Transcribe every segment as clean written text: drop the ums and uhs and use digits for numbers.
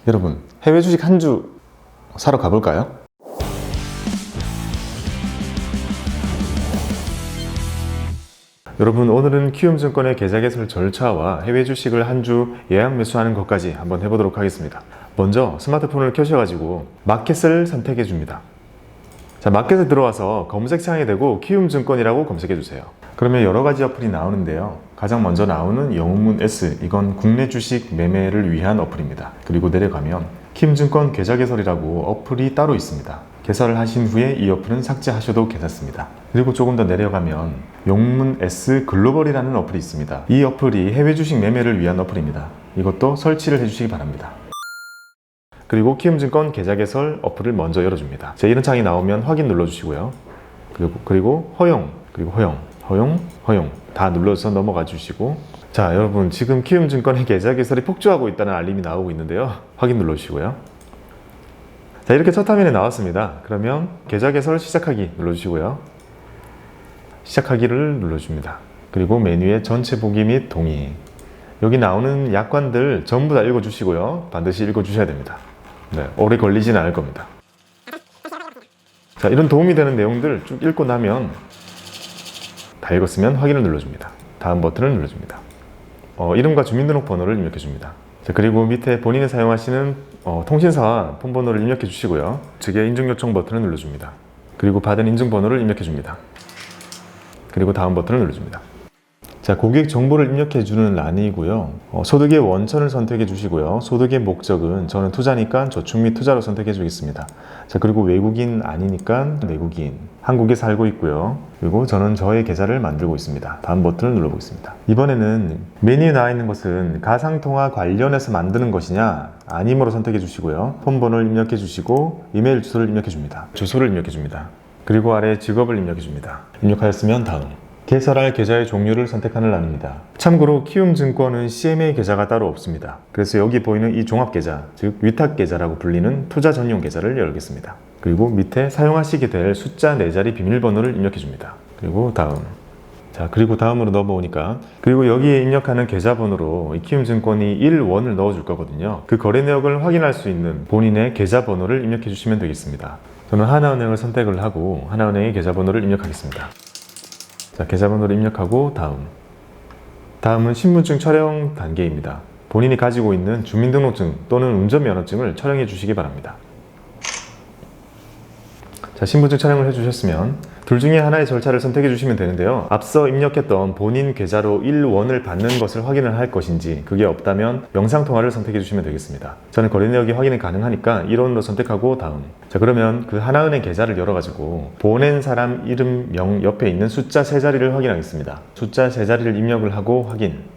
여러분, 해외 주식 한 주 사러 가볼까요? 여러분, 오늘은 키움증권의 계좌 개설 절차와 해외 주식을 한 주 예약 매수하는 것까지 한번 해보도록 하겠습니다. 먼저 스마트폰을 켜셔가지고 마켓을 선택해 줍니다. 자, 마켓에 들어와서 검색창에 대고 키움증권이라고 검색해 주세요. 그러면 여러 가지 어플이 나오는데요. 가장 먼저 나오는 영웅문 S, 이건 국내 주식 매매를 위한 어플입니다. 그리고 내려가면 키움증권 계좌 개설이라고 어플이 따로 있습니다. 개설을 하신 후에 이 어플은 삭제하셔도 괜찮습니다. 그리고 조금 더 내려가면 영문 S 글로벌이라는 어플이 있습니다. 이 어플이 해외 주식 매매를 위한 어플입니다. 이것도 설치를 해주시기 바랍니다. 그리고 키움증권 계좌 개설 어플을 먼저 열어줍니다. 자, 이런 창이 나오면 확인 눌러주시고요. 그리고 허용, 그리고 허용 다 눌러서 넘어가 주시고, 자, 여러분, 지금 키움증권의 계좌 개설이 폭주하고 있다는 알림이 나오고 있는데요. 확인 눌러주시고요. 자, 이렇게 첫 화면에 나왔습니다. 그러면 계좌 개설 시작하기 눌러주시고요. 시작하기를 눌러줍니다. 그리고 메뉴에 전체 보기 및 동의, 여기 나오는 약관들 전부 다 읽어주시고요. 반드시 읽어주셔야 됩니다. 네, 오래 걸리지는 않을 겁니다. 자, 이런 도움이 되는 내용들 쭉 읽고 나면, 다 읽었으면 확인을 눌러줍니다. 다음 버튼을 눌러줍니다. 이름과 주민등록번호를 입력해 줍니다. 자, 그리고 밑에 본인이 사용하시는 통신사와 폰번호를 입력해 주시고요. 즉의 인증 요청 버튼을 눌러줍니다. 그리고 받은 인증번호를 입력해 줍니다. 그리고 다음 버튼을 눌러줍니다. 자, 고객 정보를 입력해 주는 란이고요. 소득의 원천을 선택해 주시고요. 소득의 목적은 저는 투자니까 저축 및 투자로 선택해 주겠습니다. 자, 그리고 외국인 아니니까 외국인, 한국에 살고 있고요. 그리고 저는 저의 계좌를 만들고 있습니다. 다음 버튼을 눌러보겠습니다. 이번에는 메뉴에 나와 있는 것은 가상통화 관련해서 만드는 것이냐 아님으로 선택해 주시고요. 폰번호를 입력해 주시고 이메일 주소를 입력해 줍니다. 주소를 입력해 줍니다. 그리고 아래 직업을 입력해 줍니다. 입력하였으면 다음. 개설할 계좌의 종류를 선택하는 란입니다. 참고로 키움증권은 CMA 계좌가 따로 없습니다. 그래서 여기 보이는 이 종합계좌, 즉 위탁계좌라고 불리는 투자 전용 계좌를 열겠습니다. 그리고 밑에 사용하시게 될 숫자 4자리 비밀번호를 입력해 줍니다. 그리고 다음. 자, 그리고 다음으로 넘어오니까, 그리고 여기에 입력하는 계좌번호로 이 키움증권이 1원을 넣어줄 거거든요. 그 거래 내역을 확인할 수 있는 본인의 계좌번호를 입력해 주시면 되겠습니다. 저는 하나은행을 선택을 하고 하나은행의 계좌번호를 입력하겠습니다. 자, 계좌번호를 입력하고 다음은 신분증 촬영 단계입니다. 본인이 가지고 있는 주민등록증 또는 운전면허증을 촬영해 주시기 바랍니다. 자, 신분증 촬영을 해주셨으면 둘 중에 하나의 절차를 선택해 주시면 되는데요. 앞서 입력했던 본인 계좌로 1원을 받는 것을 확인을 할 것인지, 그게 없다면 영상통화를 선택해 주시면 되겠습니다. 저는 거래 내역이 확인이 가능하니까 1원으로 선택하고 다음. 자, 그러면 그 하나은행 계좌를 열어가지고 보낸 사람 이름 명 옆에 있는 숫자 3자리를 확인하겠습니다. 숫자 3자리를 입력을 하고 확인.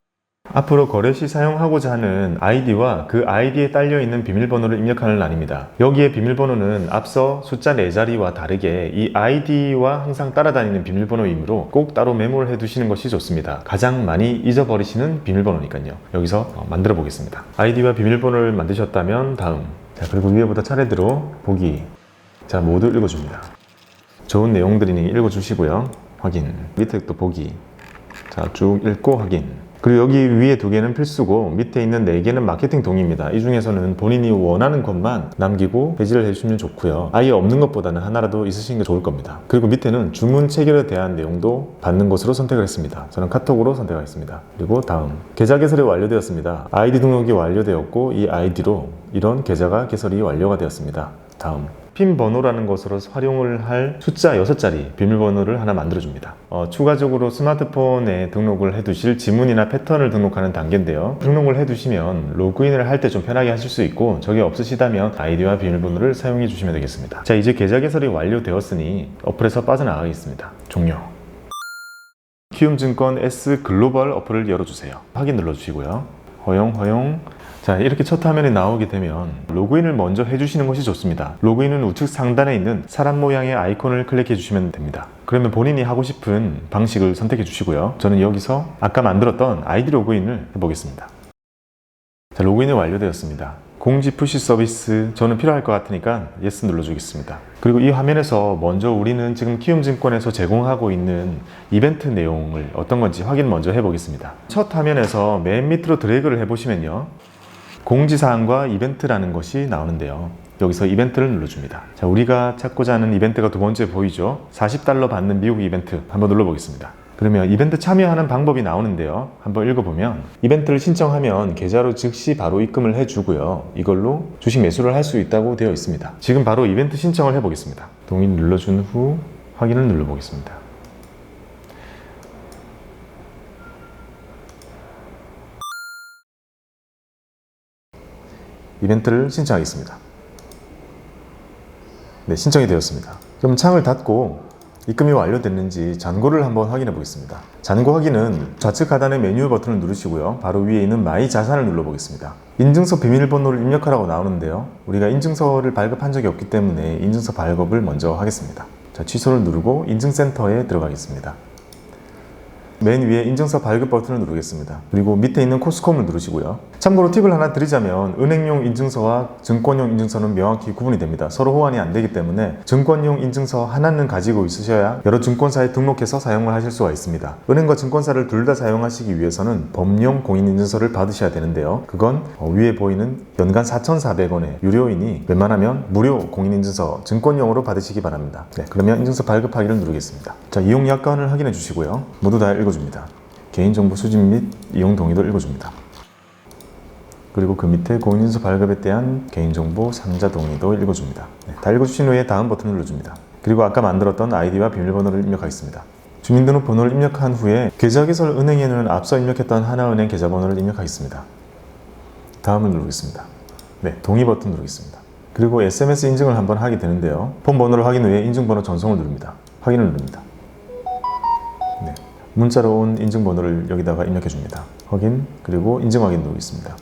앞으로 거래 시 사용하고자 하는 아이디와 그 아이디에 딸려있는 비밀번호를 입력하는 란입니다. 여기에 비밀번호는 앞서 숫자 4자리와 다르게 이 아이디와 항상 따라다니는 비밀번호이므로 꼭 따로 메모를 해두시는 것이 좋습니다. 가장 많이 잊어버리시는 비밀번호니까요. 여기서 만들어 보겠습니다. 아이디와 비밀번호를 만드셨다면 다음. 자, 그리고 위에부터 차례대로 보기. 자, 모두 읽어줍니다. 좋은 내용들이니 읽어주시고요. 확인. 밑에 또 보기. 자, 쭉 읽고 확인. 그리고 여기 위에 2개는 필수고 밑에 있는 4개는 마케팅 동의입니다. 이 중에서는 본인이 원하는 것만 남기고 배지를 해주시면 좋고요. 아예 없는 것보다는 하나라도 있으시는 게 좋을 겁니다. 그리고 밑에는 주문 체결에 대한 내용도 받는 것으로 선택을 했습니다. 저는 카톡으로 선택하겠습니다. 그리고 다음. 계좌 개설이 완료되었습니다. 아이디 등록이 완료되었고 이 아이디로 이런 계좌가 개설이 완료가 되었습니다. 다음. 핀 번호라는 것으로 활용을 할 숫자 6자리 비밀번호를 하나 만들어줍니다. 추가적으로 스마트폰에 등록을 해두실 지문이나 패턴을 등록하는 단계인데요. 등록을 해두시면 로그인을 할 때 좀 편하게 하실 수 있고, 저게 없으시다면 아이디와 비밀번호를 사용해 주시면 되겠습니다. 자, 이제 계좌 개설이 완료되었으니 어플에서 빠져나가겠습니다. 종료. 키움증권 S 글로벌 어플을 열어주세요. 확인 눌러주시고요. 허용. 자, 이렇게 첫 화면에 나오게 되면 로그인을 먼저 해주시는 것이 좋습니다. 로그인은 우측 상단에 있는 사람 모양의 아이콘을 클릭해 주시면 됩니다. 그러면 본인이 하고 싶은 방식을 선택해 주시고요. 저는 여기서 아까 만들었던 아이디 로그인을 해보겠습니다. 자, 로그인이 완료되었습니다. 공지 푸시 서비스 저는 필요할 것 같으니까 예스 눌러주겠습니다. 그리고 이 화면에서 먼저 우리는 지금 키움증권에서 제공하고 있는 이벤트 내용을 어떤 건지 확인 먼저 해보겠습니다. 첫 화면에서 맨 밑으로 드래그를 해보시면요, 공지사항과 이벤트라는 것이 나오는데요. 여기서 이벤트를 눌러줍니다. 자, 우리가 찾고자 하는 이벤트가 두 번째 보이죠? $40 받는 미국 이벤트 한번 눌러보겠습니다. 그러면 이벤트 참여하는 방법이 나오는데요. 한번 읽어보면 이벤트를 신청하면 계좌로 즉시 바로 입금을 해주고요. 이걸로 주식 매수를 할 수 있다고 되어 있습니다. 지금 바로 이벤트 신청을 해보겠습니다. 동의 눌러준 후 확인을 눌러보겠습니다. 이벤트를 신청하겠습니다. 네, 신청이 되었습니다. 그럼 창을 닫고 입금이 완료됐는지 잔고를 한번 확인해 보겠습니다. 잔고 확인은 좌측 하단의 메뉴 버튼을 누르시고요. 바로 위에 있는 마이 자산을 눌러보겠습니다. 인증서 비밀번호를 입력하라고 나오는데요. 우리가 인증서를 발급한 적이 없기 때문에 인증서 발급을 먼저 하겠습니다. 자, 취소를 누르고 인증센터에 들어가겠습니다. 맨 위에 인증서 발급 버튼을 누르겠습니다. 그리고 밑에 있는 코스콤을 누르시고요. 참고로 팁을 하나 드리자면 은행용 인증서와 증권용 인증서는 명확히 구분이 됩니다. 서로 호환이 안 되기 때문에 증권용 인증서 하나는 가지고 있으셔야 여러 증권사에 등록해서 사용을 하실 수가 있습니다. 은행과 증권사를 둘 다 사용하시기 위해서는 법용 공인인증서를 받으셔야 되는데요. 그건 위에 보이는 연간 4,400원의 유료이니 웬만하면 무료 공인인증서 증권용으로 받으시기 바랍니다. 네, 그러면 인증서 발급하기를 누르겠습니다. 자, 이용 약관을 확인해 주시고요. 모두 다 읽어줍니다. 개인정보 수집 및 이용 동의도 읽어줍니다. 그리고 그 밑에 공인인증서 발급에 대한 개인정보 상자 동의도 읽어줍니다. 네, 다 읽어주신 후에 다음 버튼을 눌러줍니다. 그리고 아까 만들었던 아이디와 비밀번호를 입력하겠습니다. 주민등록번호를 입력한 후에 계좌개설 은행에는 앞서 입력했던 하나은행 계좌번호를 입력하겠습니다. 다음을 누르겠습니다. 네, 동의 버튼 누르겠습니다. 그리고 SMS 인증을 한번 하게 되는데요. 폰 번호를 확인 후에 인증번호 전송을 누릅니다. 확인을 누릅니다. 네, 문자로 온 인증번호를 여기다가 입력해 줍니다. 확인, 그리고 인증 확인 누르겠습니다.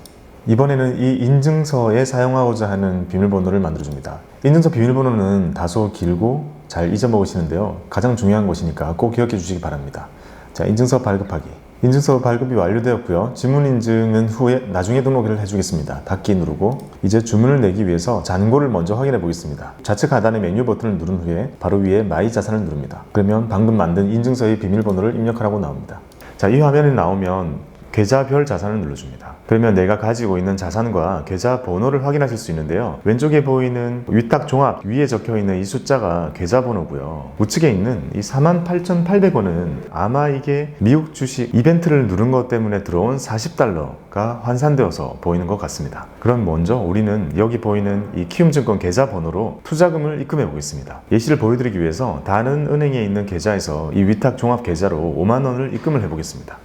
이번에는 이 인증서에 사용하고자 하는 비밀번호를 만들어줍니다. 인증서 비밀번호는 다소 길고 잘 잊어먹으시는데요. 가장 중요한 것이니까 꼭 기억해 주시기 바랍니다. 자, 인증서 발급하기. 인증서 발급이 완료되었고요. 지문 인증은 후에 나중에 등록을 해주겠습니다. 닫기 누르고 이제 주문을 내기 위해서 잔고를 먼저 확인해 보겠습니다. 좌측 하단의 메뉴 버튼을 누른 후에 바로 위에 마이 자산을 누릅니다. 그러면 방금 만든 인증서의 비밀번호를 입력하라고 나옵니다. 자, 이 화면이 나오면 계좌별 자산을 눌러줍니다. 그러면 내가 가지고 있는 자산과 계좌 번호를 확인하실 수 있는데요. 왼쪽에 보이는 위탁 종합 위에 적혀있는 이 숫자가 계좌번호고요. 우측에 있는 이 48,800원은 아마 이게 미국 주식 이벤트를 누른 것 때문에 들어온 $40가 환산되어서 보이는 것 같습니다. 그럼 먼저 우리는 여기 보이는 이 키움증권 계좌번호로 투자금을 입금해 보겠습니다. 예시를 보여드리기 위해서 다른 은행에 있는 계좌에서 이 위탁 종합 계좌로 5만 원을 입금을 해 보겠습니다.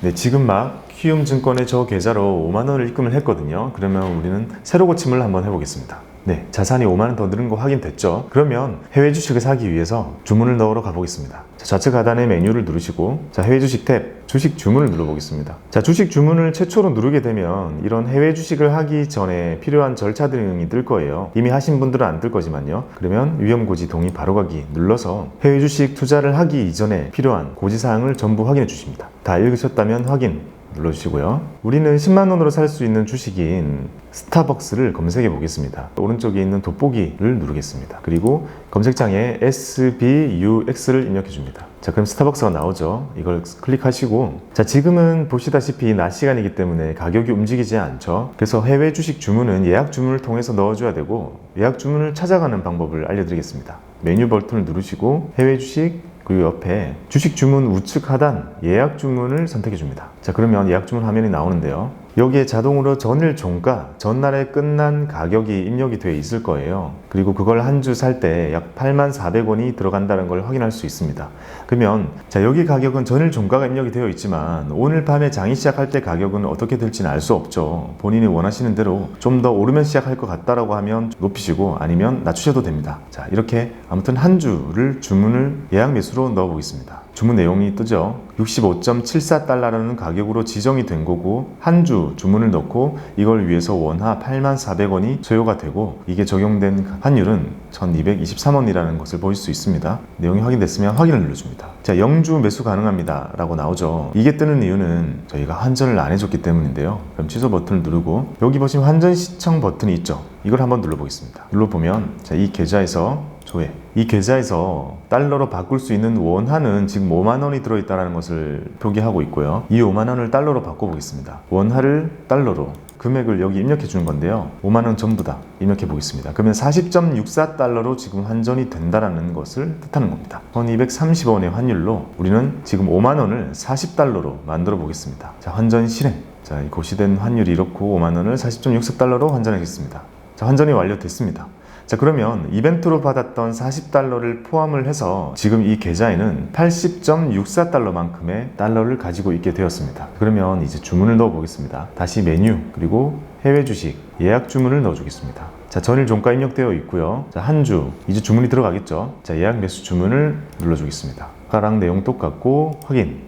네, 지금 막 키움증권의 저 계좌로 5만 원을 입금을 했거든요. 그러면 우리는 새로 고침을 한번 해보겠습니다. 네, 자산이 5만 원 더 늘은 거 확인됐죠? 그러면 해외 주식을 사기 위해서 주문을 넣으러 가보겠습니다. 자, 좌측 하단의 메뉴를 누르시고 자, 해외 주식 탭 주식 주문을 눌러보겠습니다. 자, 주식 주문을 최초로 누르게 되면 이런 해외 주식을 하기 전에 필요한 절차 등이 뜰 거예요. 이미 하신 분들은 안 뜰 거지만요. 그러면 위험고지 동의 바로가기 눌러서 해외 주식 투자를 하기 이전에 필요한 고지사항을 전부 확인해 주십니다. 다 읽으셨다면 확인 눌러주시고요. 우리는 10만 원으로 살 수 있는 주식인 스타벅스를 검색해 보겠습니다. 오른쪽에 있는 돋보기를 누르겠습니다. 그리고 검색창에 SBUX를 입력해 줍니다. 자, 그럼 스타벅스가 나오죠. 이걸 클릭하시고 자, 지금은 보시다시피 낮 시간이기 때문에 가격이 움직이지 않죠. 그래서 해외 주식 주문은 예약 주문을 통해서 넣어줘야 되고 예약 주문을 찾아가는 방법을 알려드리겠습니다. 메뉴 버튼을 누르시고 해외 주식 그리고 옆에 주식 주문 우측 하단 예약 주문을 선택해 줍니다. 자, 그러면 예약 주문 화면이 나오는데요. 여기에 자동으로 전일 종가, 전날에 끝난 가격이 입력이 되어 있을 거예요. 그리고 그걸 한 주 살 때 약 84,000원이 들어간다는 걸 확인할 수 있습니다. 그러면 자, 여기 가격은 전일 종가가 입력이 되어 있지만 오늘 밤에 장이 시작할 때 가격은 어떻게 될지는 알 수 없죠. 본인이 원하시는 대로 좀 더 오르면 시작할 것 같다라고 하면 높이시고 아니면 낮추셔도 됩니다. 자, 이렇게 아무튼 한 주를 주문을 예약 매수로 넣어 보겠습니다. 주문 내용이 뜨죠. 65.74달러라는 가격으로 지정이 된 거고 한 주 주문을 넣고 이걸 위해서 원화 84,000원이 소요가 되고 이게 적용된 환율은 1223원이라는 것을 보실 수 있습니다. 내용이 확인됐으면 확인을 눌러줍니다. 자, 영주 매수 가능합니다 라고 나오죠. 이게 뜨는 이유는 저희가 환전을 안 해줬기 때문인데요. 그럼 취소 버튼을 누르고 여기 보시면 환전 신청 버튼이 있죠. 이걸 한번 눌러보겠습니다. 눌러보면 자, 이 계좌에서 조회. 이 계좌에서 달러로 바꿀 수 있는 원화는 지금 5만 원이 들어있다는 것을 표기하고 있고요. 이 5만 원을 달러로 바꿔보겠습니다. 원화를 달러로 금액을 여기 입력해 주는 건데요. 5만 원 전부 다 입력해 보겠습니다. 그러면 40.64달러로 지금 환전이 된다라는 것을 뜻하는 겁니다. 1230원의 환율로 우리는 지금 5만 원을 40달러로 만들어 보겠습니다. 자, 환전 실행. 자, 이 고시된 환율이 이렇고 5만 원을 40.64달러로 환전하겠습니다. 자, 환전이 완료됐습니다. 자, 그러면 이벤트로 받았던 40달러를 포함을 해서 지금 이 계좌에는 80.64달러만큼의 달러를 가지고 있게 되었습니다. 그러면 이제 주문을 넣어 보겠습니다. 다시 메뉴, 그리고 해외 주식, 예약 주문을 넣어 주겠습니다. 자, 전일 종가 입력되어 있고요. 자, 한 주, 이제 주문이 들어가겠죠. 자, 예약 매수 주문을 눌러 주겠습니다. 가랑 내용 똑같고 확인.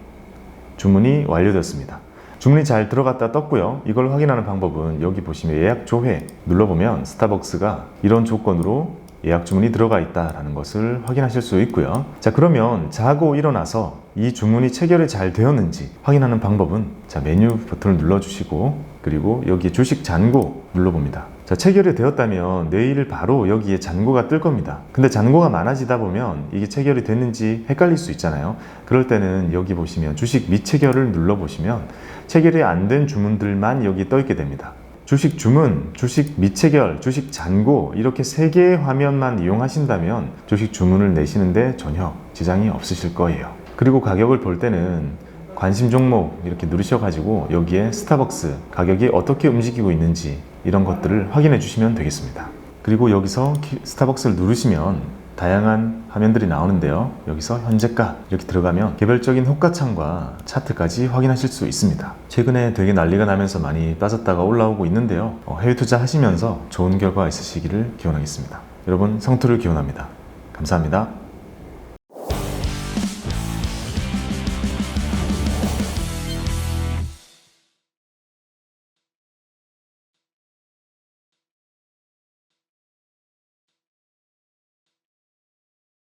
주문이 완료되었습니다. 주문이 잘 들어갔다 떴고요. 이걸 확인하는 방법은 여기 보시면 예약 조회 눌러보면 스타벅스가 이런 조건으로 예약 주문이 들어가 있다는 것을 확인하실 수 있고요. 자, 그러면 자고 일어나서 이 주문이 체결이 잘 되었는지 확인하는 방법은 자, 메뉴 버튼을 눌러주시고 그리고 여기에 주식 잔고 눌러봅니다. 자, 체결이 되었다면 내일 바로 여기에 잔고가 뜰 겁니다. 근데 잔고가 많아지다 보면 이게 체결이 됐는지 헷갈릴 수 있잖아요. 그럴 때는 여기 보시면 주식 미체결을 눌러보시면 체결이 안 된 주문들만 여기 떠 있게 됩니다. 주식 주문, 주식 미체결, 주식 잔고 이렇게 3개의 화면만 이용하신다면 주식 주문을 내시는데 전혀 지장이 없으실 거예요. 그리고 가격을 볼 때는 관심 종목 이렇게 누르셔가지고 여기에 스타벅스 가격이 어떻게 움직이고 있는지 이런 것들을 확인해 주시면 되겠습니다. 그리고 여기서 스타벅스를 누르시면 다양한 화면들이 나오는데요. 여기서 현재가 이렇게 들어가면 개별적인 호가창과 차트까지 확인하실 수 있습니다. 최근에 되게 난리가 나면서 많이 빠졌다가 올라오고 있는데요. 해외 투자 하시면서 좋은 결과 있으시기를 기원하겠습니다. 여러분, 성투를 기원합니다. 감사합니다.